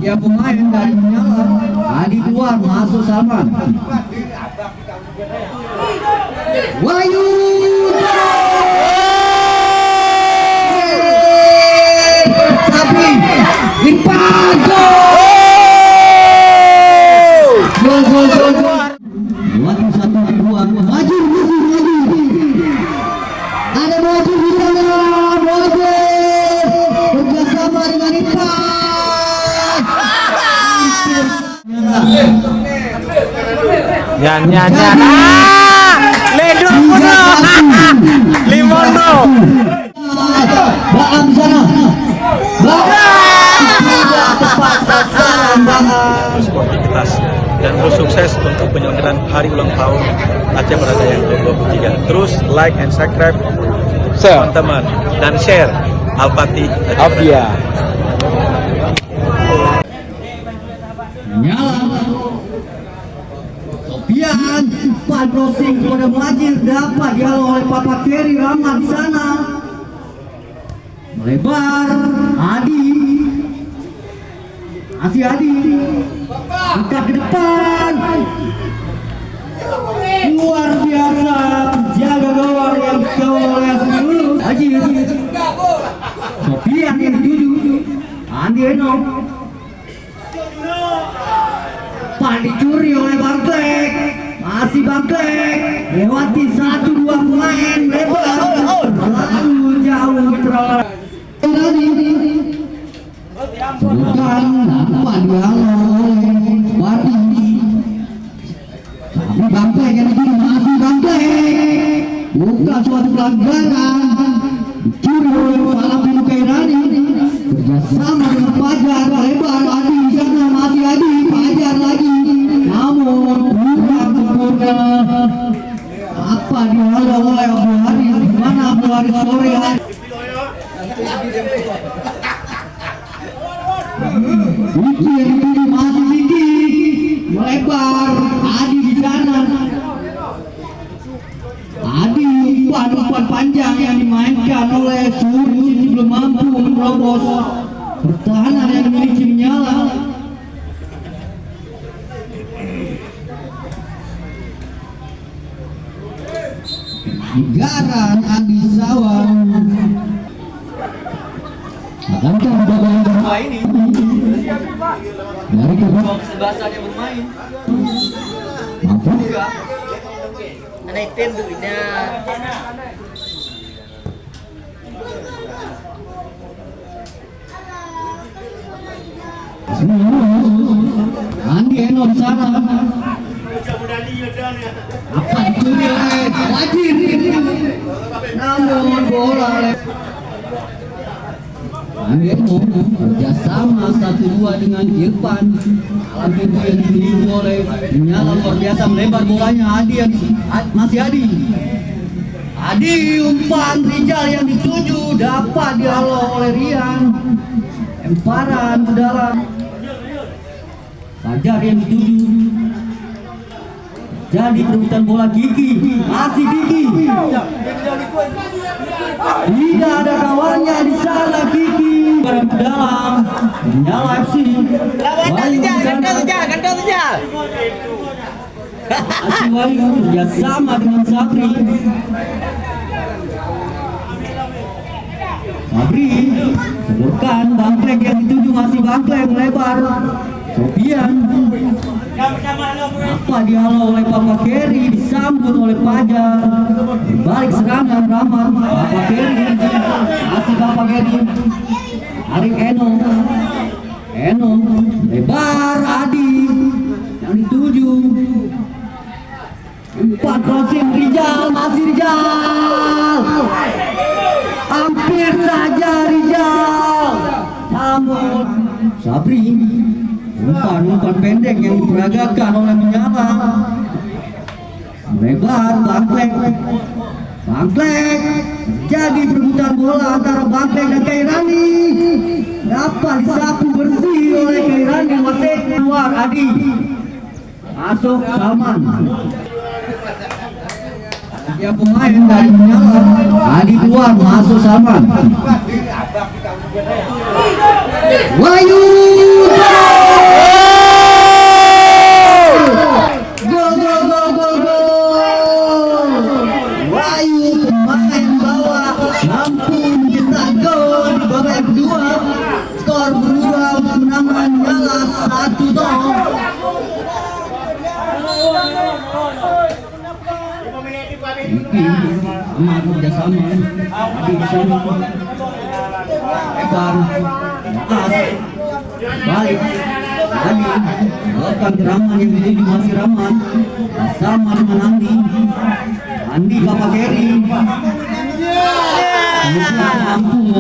Dia pemain dari menyala. Adi keluar, masuk Salman. Wahyu Sabri Irfan gol 1-2 maju ada maju di sana bekerjasama dengan Irfan Nyan Ledo kuno Limono Baam sana sportivitas dan bersukses untuk penyelenggaraan hari ulang tahun Aceh Perdana yang ke-23. Terus like and subscribe teman-teman dan share Al-Fatih Abia. Nyala Sofian umpan crossing kepada Majid dapat dihalau oleh Papa Keri Rahmat di sana melebar Adi masih Adi angkat ke depan luar biasa jaga gawang yang dikawal oleh Asmul Haji Sofian yang dituju Andi Eno dicuri oleh Bangklek masih Bangklek lewati 1-2 pemain lebar lalu jauh terlalu bukan nampak dihalau oleh Wardi tapi Bangklek yang dicuri masih Bangklek bukan suatu pelanggaran dicuri oleh Falabil Kairani kerjasama dengan Fajar lebar Adi di sana masih Adi Fajar lagi namun bukan sempurna apa dihalau oleh Abu Haris di mana Abu Haris sore hari Diki yang dituju masih Diki melebar Adi di sana Adi umpan panjang yang dimainkan oleh Suri belum mampu menerobos pertahanan yang dimiliki Menyala. Garan Andi Sawang akankah bermain ini dari kedua sebasanya bermain mampu anak tendunya Andi Eno di sana apa dicuri oleh Wajir namun bola Andi Eno kerjasama 1-2 dengan Irfan alam pintu yang dimiliki oleh Menyala luar biasa melebar bolanya Adi yang masih Adi umpan Rijal yang dituju dapat dihalau oleh Rian lemparan ke dalam Fajar yang dituju jadi perebutan bola Kiki masih Kiki tidak ada kawannya di sana Kiki barang ke dalam Menyala FC ganteng saja Asiwayu kerjasama dengan Sabri sebutkan Bangklek yang dituju masih Bangklek melebar Sofian apa dihalau oleh Papa Keri disambut oleh Fajar balik serangan Rahmat Papa Keri masih Papa Keri Arik Eno lebar Adi yang dituju umpan crossing Rijal masih Rijal hampir saja Rijal namun Sabri umpan pendek yang diperagakan oleh Menyala melebar Bangklek jadi perebutan bola antara Bangklek dan Kairani dapat disapu bersih oleh Kairani wasek keluar Adi masuk Salman dia pemain dari Menyala Adi keluar masuk Salman Wahyu Oki sama kerjasama Adi di sana Eban As balik Adi bahkan Rahman yang dituju masih Rahman sama dengan Andi Bapak Keri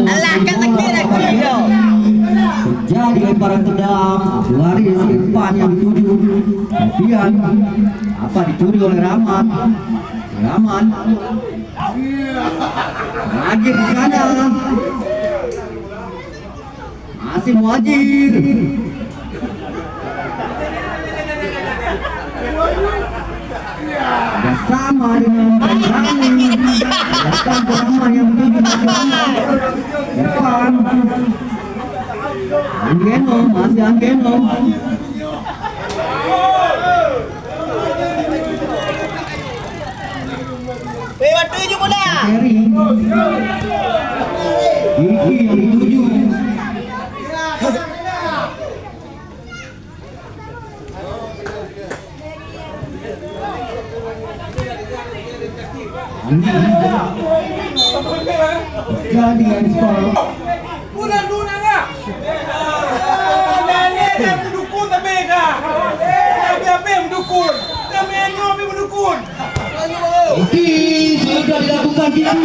Alah, kan lagi dong. terjadi lemparan ke dalam Waris Irfan yang dituju kemudian apa dicuri oleh Rahman lagi di sana masih Muajir bersama dengan Rahman yang dituju Irfan Anggeno masih Anggeno Lewat 7 bola. Keri Iki yang dituju Andi jadi yang skor Bulan enggak? Yang mendukung tapi enggak. Tapi apa yang mendukung? Kami yang mendukung. Oke, sudah dilakukan tidak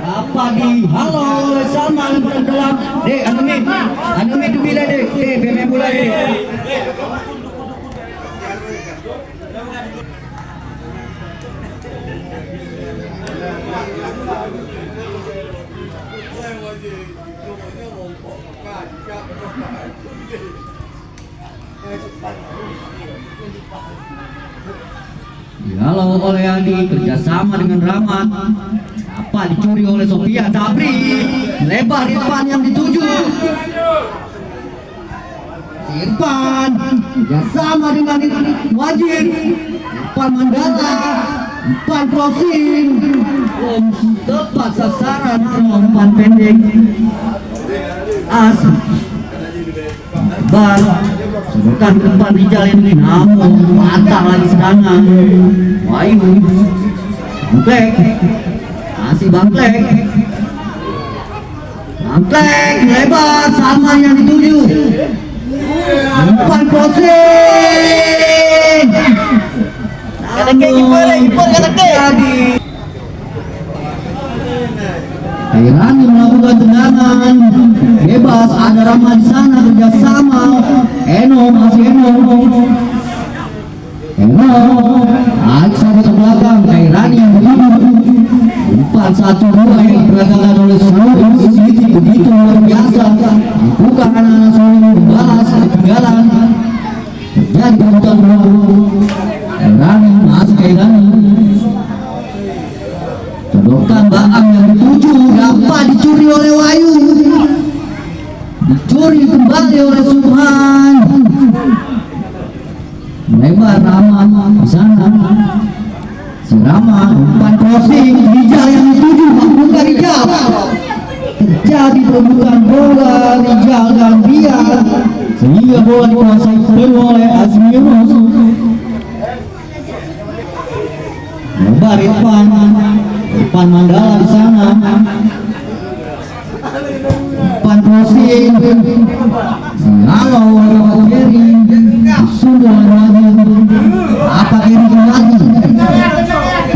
apa dihalau oleh Salman pada dalam dek anime tu bila dek biar bola dek dihalau oleh Adi kerjasama dengan Rahmat apa dicuri oleh Sofian Sabri lebar Irfan yang dituju Irfan kerjasama dengan Wajir Irfan Mandala Irfan crossing tepat sasaran umpan pendek As Bar sebekan ke depan Rijal ini namun patah lagi serangan Wahyu Bangklek masih Bangklek lebar sama yang dituju umpan crossing Kata ke kiper kata ke. Kairani melakukan tendangan bebas ada Rahman di sana kerjasama Eno sampai ke belakang Kairani yang dituju 4-1-2 yang diperagakan oleh seluruh Siti begitu luar biasa bukan anak-anak seluruh membalas ketinggalan terjadi perebutan bola Kairani masih Kairani Sedokan Baam yang dituju dapat dicuri oleh Wahyu dicuri kembali oleh Subhan lebar Rahman di sana si Rahman umpan crossing Rijal yang dituju bukan Rijal terjadi perebutan bola Rijal dan Biar sehingga bola dikuasai penuh oleh Azmirus lebar Irfan Mandala di sana umpan crossing halo Keri sudah lagi apa Keri lagi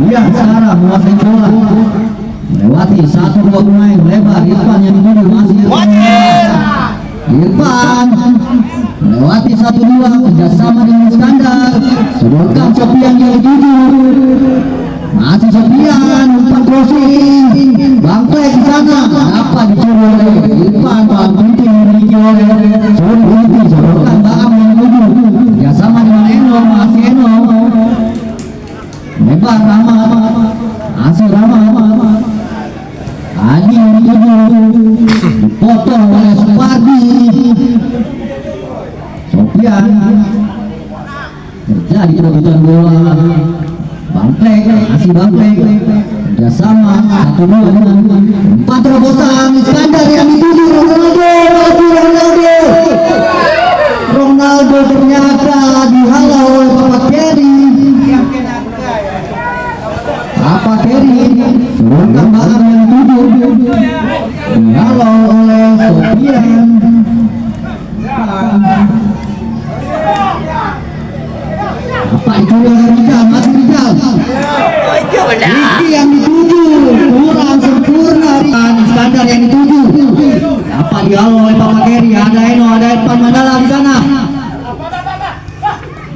ya sekarang menguasai bola melewati 1-2 pemain lebar Irfan yang dituju masih Irfan melewati 1-2 kerjasama dengan Iskandar sedangkan Sofian yang dituju masih Sofian umpan crossing Bangklek di sana dapat dicuri oleh Irfan Bangklek dimiliki oleh Suri sedangkan Baam yang dituju kerjasama dengan Eno masih Eno lebar Rahmat masih Rahmat Adi yang dituju dipotong oleh Supardi Sofian terjadi perebutan bola Bangklek masih Bangklek kerjasama 1-2 umpan terobosan Iskandar yang dituju Ronaldo ternyata dihalau oleh Bapak Keri depan. Apa dicuri oleh Rizal, masih Rizal. Riki yang dituju, kurang sempurna. Iskandar yang dituju. Apa dihalau oleh Papa Keri? Ada Eno, ada Irfan Mandala di sana.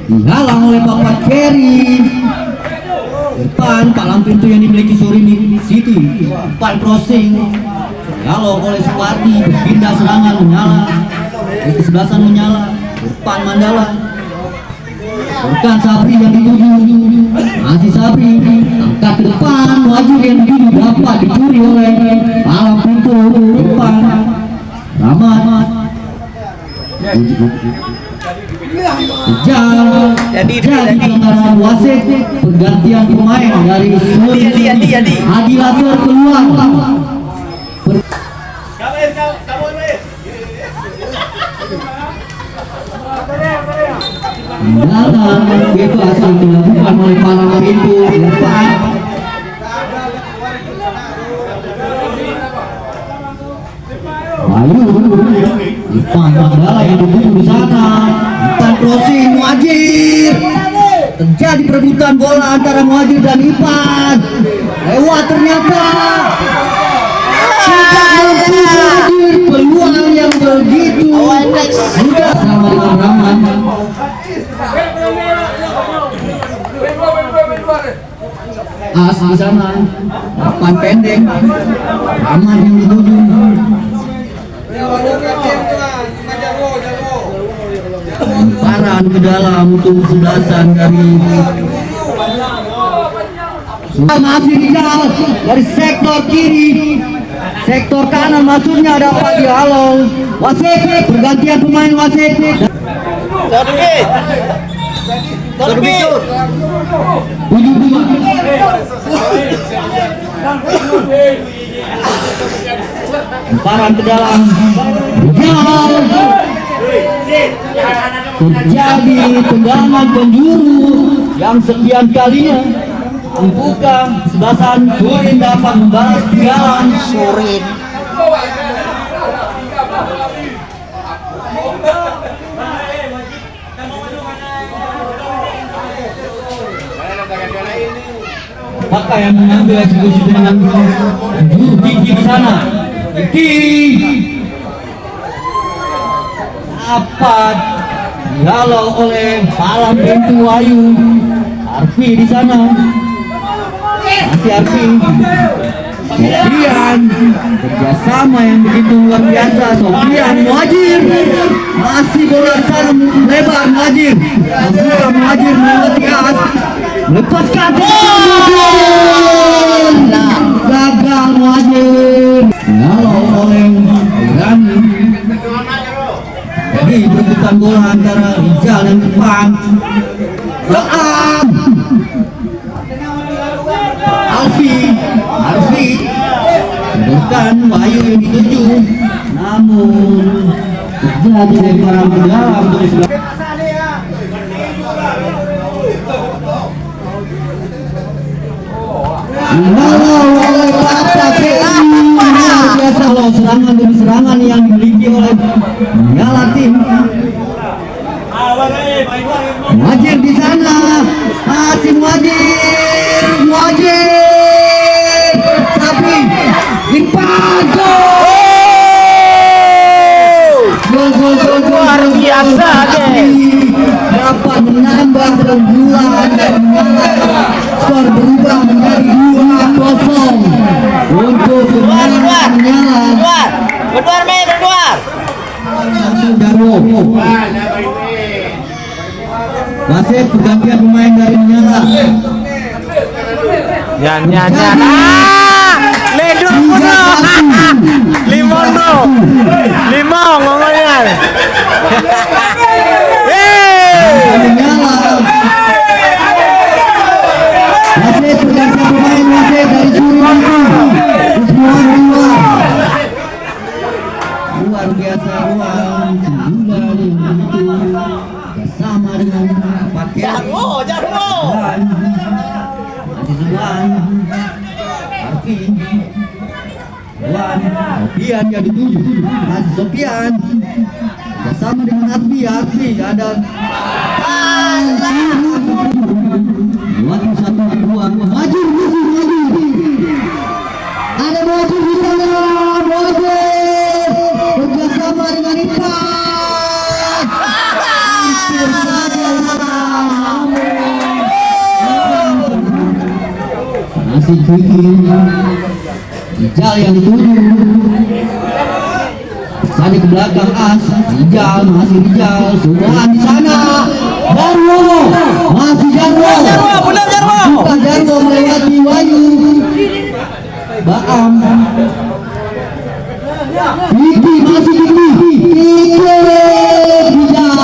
Dihalang oleh Papa Keri. Depan palang pintu yang dimiliki Surini City. Depan crossing. Dihalau oleh Supardi. Berpindah serangan menyala. Di kesebelasan menyala. Depan Mandala. Bukan Sabri yang dituju, masih Sabri angkat ke depan, Muhajir yang dituju dapat dicuri oleh palang pintu depan Rahmat. Jadi antara wasit pergantian pemain dari Adi Lasor keluar. Dalam itu asal dilakukan oleh palang pintu depan. Lalu Irfan Mandala yang dituju di sana. Irfan crossing Muhajir. Terjadi perebutan bola antara Muhajir dan Irfan. Lewat ternyata. Muhajir peluang yang begitu mudah sama dengan Rahman. As di sana, depan pendek, Rahman yang dituju. Lemparan ke dalam untuk kesebelasan dari masih Rizal dari sektor kiri. Sektor kanan maksudnya dapat dihalau. Wasit pergantian pemain wasit. Lemparan ke dalam. Terjadi tendangan penjuru yang sekian kalinya membuka kesebelasan. Surin dapat membalas di dalam. Surin maka yang mengambil eksekusi dengan juru Kiki di sana. Kiki dapat dihalau oleh palang pintu Ayu. Arfi di sana. Masih Arfi. Sofian kerjasama yang begitu luar biasa. Sofian Muhajir masih bola di sana lebar Muhajir. Membuka Muhajir melewati As. Melepaskan gagal Muhajir. Dihalau oleh Rani. Jadi perebutan bola antara Rizal dan Irfan. Arfi bukan Wahyu yang dituju, namun terjadi lemparan ke dalam terus. Dihalau oleh Papa Keri. Biasa loh serangan demi serangan yang dimiliki oleh Nyala tim. Muhajir di sana, masih Muhajir. Sabri, Irfan, gol luar biasa dapat menambah keunggulan dan skor berubah menjadi 2-0 untuk kemenangan Menyala. Keluar. Darwo. Wasit pergantian pemain dari Menyala. Nyan. Leduk kuno. Limong ngomongnya. Menyala. Wasit pergantian pemain wasit dari Surini. Semua luar biasa ruang sembulan yang begitu bersama dengan pakai Jarwo. dan masih Zuan Arfi Sofian yang dituju masih Sofian bersama dengan Arfi ada waktu 1-2 maju ada maju di sana maju bersama dengan Ipan hampir saja masih Kiki Rijal yang dituju tadi ke belakang As Rijal masih Rijal semua di sana Jarwo masih Jarwo buka Jarwo melewati Wayu Baam Kiki masih Kiki Rijal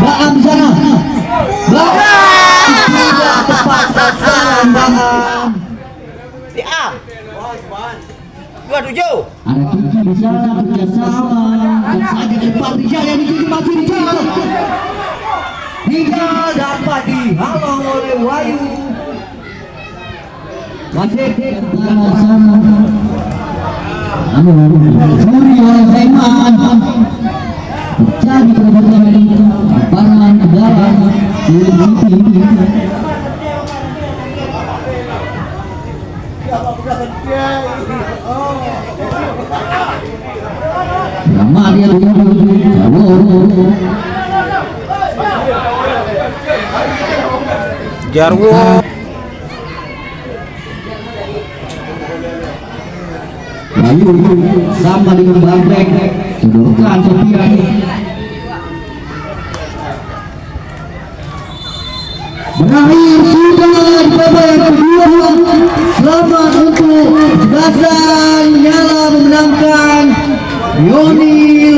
Baam di sana Baam tidak tepat sasaran Baam Di A. 27. ada Kiki di sana kerjasama dan saja ke depan Rijal yang dituju masih Rijal dapat dihalau oleh Wayu masih kerjasama curi oleh Saiman terjadi perebutan ke dalam Rama dia Jarwo. Bayu sama dengan Bambek sodorkan Sofian berakhir sudah di babak kedua. Selamat untuk Gasan Nyala memenangkan Yoni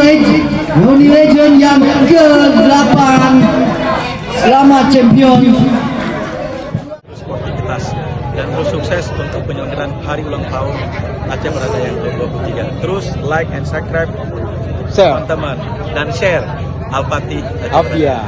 Legend yang ke-8. Selamat champion. Sportivitas dan terus sukses untuk penyelenggaraan hari ulang tahun Aceh Berada yang ke-23. Terus like and subscribe teman-teman dan share Al-Fatih Afia.